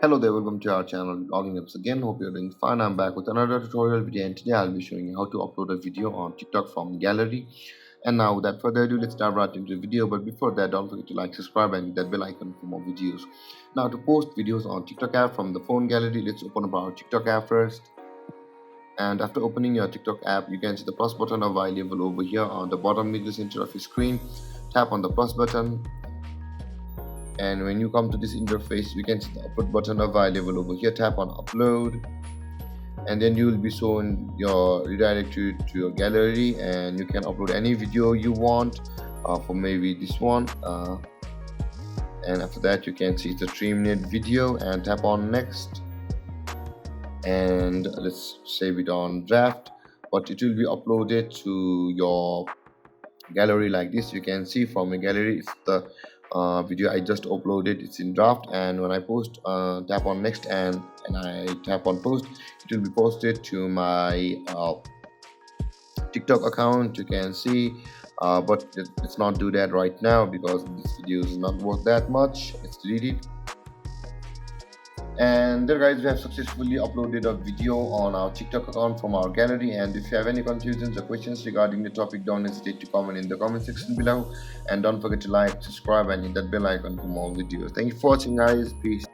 Hello there, welcome to our channel Logging Apps again. Hope you're doing fine. I'm back with another tutorial video, and today I'll be showing you how to upload a video on TikTok from gallery. And now without further ado, let's dive right into the video. But before that, don't forget to like, subscribe and hit that bell icon for more videos. Now to post videos on TikTok app from the phone gallery, let's open up our TikTok app first. And after opening your TikTok app, you can see the plus button available over here on the bottom middle center of your screen. Tap on the plus button, and when you come to this interface, you can see the upload button available over here. Tap on upload, and then you will be shown your redirected to your gallery, and you can upload any video you want, for maybe this one, and after that you can see the 3-minute video and tap on next, and let's save it on draft, but it will be uploaded to your gallery like this. You can see from a gallery it's the video I just uploaded, it's in draft, and when I post, tap on next, and I tap on post, it will be posted to my TikTok account. You can see, but let's not do that right now because this video is not worth that much. It's deleted. And there guys, we have successfully uploaded a video on our TikTok account from our gallery, and if you have any confusions or questions regarding the topic, don't hesitate to comment in the comment section below, and don't forget to like, subscribe and hit that bell icon for more videos. Thank you for watching guys. Peace.